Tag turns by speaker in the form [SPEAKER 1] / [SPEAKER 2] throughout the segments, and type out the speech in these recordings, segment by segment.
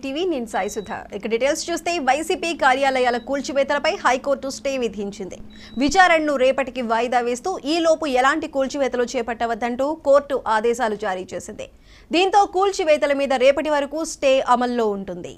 [SPEAKER 1] TV నేను సాయి సుధా. ఇక details చూస్తే వైసీపీ కార్యాలయాల కూల్చివేతలపై హైకోర్టు స్టే విధించింది. విచారణను రేపటికి వాయిదా వేస్తూ ఈ లోపు ఎలాంటి కూల్చివేతలు చేపట్టవద్దంటూ కోర్టు ఆదేశాలు జారీ చేసింది. దీంతో కూల్చివేతల మీద రేపటి వరకు స్టే అమల్లో ఉంటుంది.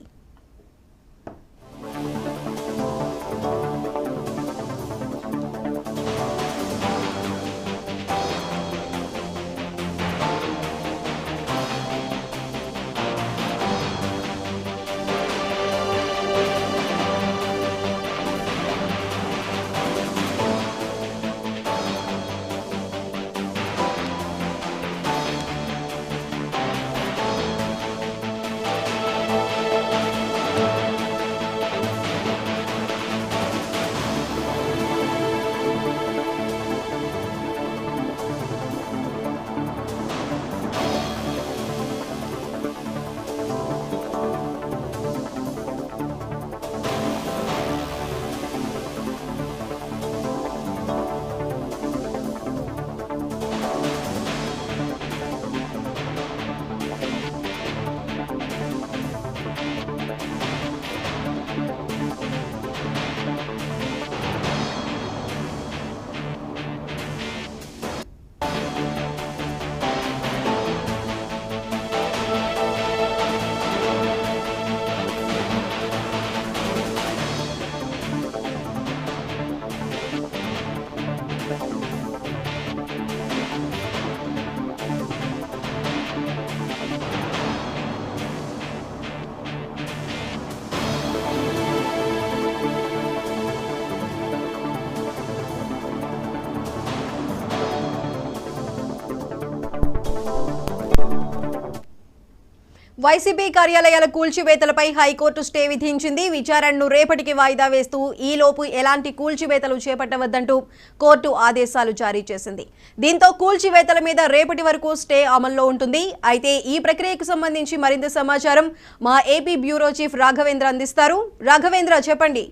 [SPEAKER 1] వైసీపీ కార్యాలయాల కూల్చివేతలపై హైకోర్టు స్టే విధించింది. విచారణను రేపటికి వాయిదా వేస్తూ ఈ లోపు ఎలాంటి కూల్చివేతలు చేపట్టవద్దంటూ కోర్టు ఆదేశాలు జారీ చేసింది. దీంతో కూల్చివేతల మీద రేపటి వరకు స్టే అమల్లో ఉంటుంది. అయితే ఈ ప్రక్రియకు సంబంధించి మరింత సమాచారం మా ఏపీ బ్యూరో చీఫ్ రాఘవేంద్ర అందిస్తారు. రాఘవేంద్ర, చెప్పండి.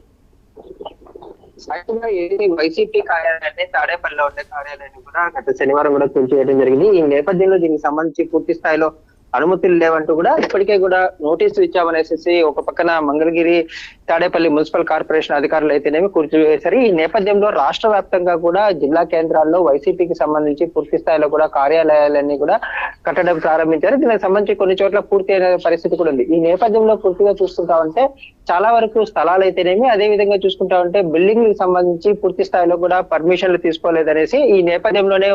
[SPEAKER 2] వైసీపీ కార్యాలయాన్ని తాడేపల్లిలో ఉండే కార్యాలయాన్ని కూడా గత శనివారం కూడా కూల్చివేయడం జరిగింది. ఈ నేపథ్యంలో దీనికి సంబంధించి పూర్తి స్థాయిలో అనుమతులు లేవంటూ కూడా ఇప్పటికే కూడా నోటీసులు ఇచ్చామనేసి ఒక పక్కన మంగళగిరి తాడేపల్లి మున్సిపల్ కార్పొరేషన్ అధికారులు అయితేనేమి కూల్చివేశారు. ఈ నేపథ్యంలో రాష్ట్ర వ్యాప్తంగా కూడా జిల్లా కేంద్రాల్లో వైసీపీకి సంబంధించి పూర్తి స్థాయిలో కూడా కార్యాలయాలన్నీ కూడా కట్టడం ప్రారంభించారు. దీనికి సంబంధించి కొన్ని చోట్ల పూర్తి అయిన పరిస్థితి కూడా ఉంది. ఈ నేపథ్యంలో పూర్తిగా చూసుకుంటా ఉంటే చాలా వరకు స్థలాలు అయితేనేమి, అదే విధంగా చూసుకుంటా ఉంటే బిల్డింగ్ కి సంబంధించి పూర్తి స్థాయిలో కూడా పర్మిషన్లు తీసుకోలేదనేసి ఈ నేపథ్యంలోనే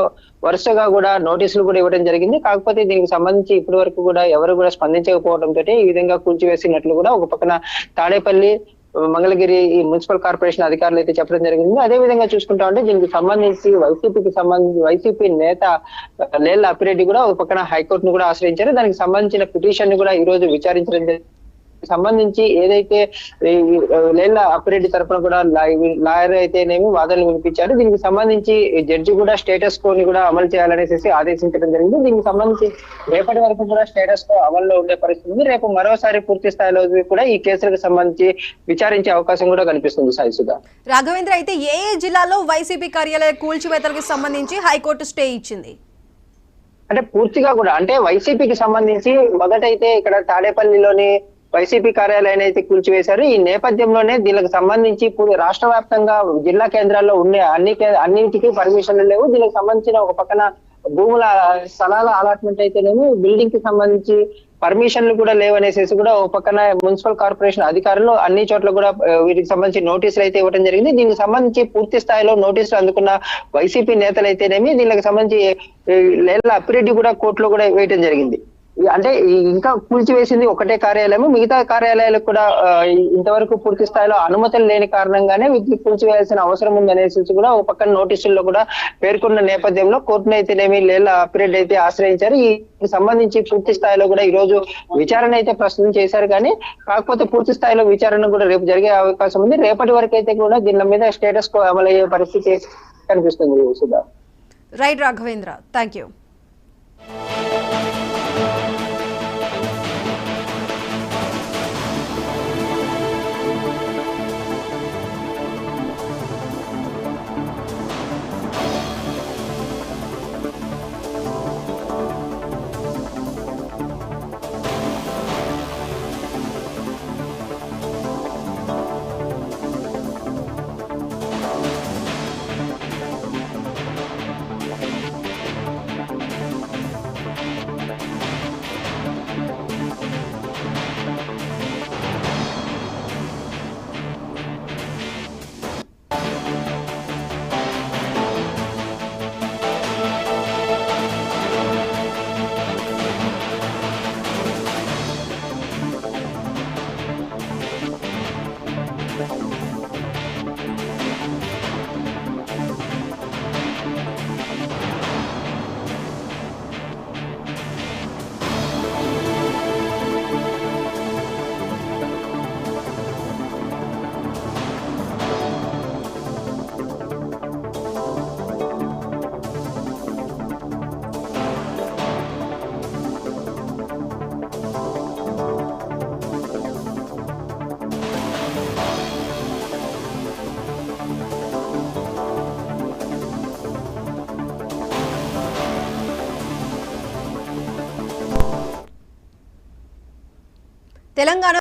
[SPEAKER 2] వరుసగా కూడా నోటీసులు కూడా ఇవ్వడం జరిగింది. కాకపోతే దీనికి సంబంధించి ఇప్పటి వరకు కూడా ఎవరు కూడా స్పందించకపోవడంతో ఈ విధంగా కూల్చివేసినట్లు కూడా ఒక పక్కన తాడేపల్లి మంగళగిరి ఈ మున్సిపల్ కార్పొరేషన్ అధికారులు అయితే చెప్పడం జరిగింది. అదే విధంగా చూసుకుంటా ఉంటే దీనికి సంబంధించి వైసీపీ నేత లేళ్ల అప్పిరెడ్డి కూడా ఒక పక్కన హైకోర్టును కూడా ఆశ్రయించారు. దానికి సంబంధించిన పిటిషన్ ని కూడా ఈ రోజు విచారించడం సంబంధించి ఏదైతే లేళ్ల అప్పిరెడ్డి తరఫున కూడా లాయర్ అయితేనేమి వాదనలు వినిపించారు. దీనికి సంబంధించి జడ్జి కూడా స్టేటస్ కో ని కూడా అమలు చేయాలనేసి ఆదేశించడం జరిగింది. దీనికి సంబంధించి రేపటి వరకు కూడా స్టేటస్ కో అమల్లో ఉండే పరిస్థితి ఉంది. రేపు మరోసారి పూర్తి స్థాయిలో కూడా ఈ కేసులకు సంబంధించి విచారించే అవకాశం కూడా కనిపిస్తుంది. సాయి సుధా.
[SPEAKER 1] రాఘవేంద్ర, అయితే ఏ జిల్లాలో వైసీపీ కార్యాలయ కూల్చివేతలకు సంబంధించి హైకోర్టు స్టే ఇచ్చింది?
[SPEAKER 2] అంటే పూర్తిగా కూడా అంటే వైసీపీకి సంబంధించి మొదటైతే ఇక్కడ తాడేపల్లిలోని వైసీపీ కార్యాలయాన్ని అయితే కూల్చివేశారు. ఈ నేపథ్యంలోనే దీనికి సంబంధించి రాష్ట్ర వ్యాప్తంగా జిల్లా కేంద్రాల్లో ఉండే అన్నింటికి పర్మిషన్లు లేవు. దీనికి సంబంధించిన ఒక పక్కన భూముల స్థలాల అలాట్మెంట్ అయితేనేమి, బిల్డింగ్ కి సంబంధించి పర్మిషన్లు కూడా లేవనేసి కూడా ఒక పక్కన మున్సిపల్ కార్పొరేషన్ అధికారులు అన్ని చోట్ల కూడా వీటికి సంబంధించి నోటీసులు అయితే ఇవ్వడం జరిగింది. దీనికి సంబంధించి పూర్తి స్థాయిలో నోటీసులు అందుకున్న వైసీపీ నేతలు అయితేనేమి దీనికి సంబంధించి లేళ్ల అప్పిరెడ్డి కూడా కోర్టులో కూడా వేయడం జరిగింది. అంటే ఇంకా కూల్చివేసింది ఒకటే కార్యాలయం, మిగతా కార్యాలయాలకు కూడా ఇంతవరకు పూర్తి స్థాయిలో అనుమతులు లేని కారణంగానే వీటిని కూల్చివేయాల్సిన అవసరం ఉందనేసి కూడా ఒక పక్కన నోటీసుల్లో కూడా పేర్కొన్న నేపథ్యంలో కోర్టును అయితేనేమి లేళ్ల అప్పిరెడ్డి అయితే ఆశ్రయించారు. ఈ సంబంధించి పూర్తి స్థాయిలో కూడా ఈ రోజు విచారణ అయితే ప్రస్తుతం చేశారు. కానీ కాకపోతే పూర్తి స్థాయిలో విచారణ కూడా రేపు జరిగే అవకాశం ఉంది. రేపటి వరకు అయితే కూడా దీని మీద స్టేటస్ కో అమలయ్యే పరిస్థితి కనిపిస్తుంది. Sudha.
[SPEAKER 1] Right Raghavendra, thank you. Telangana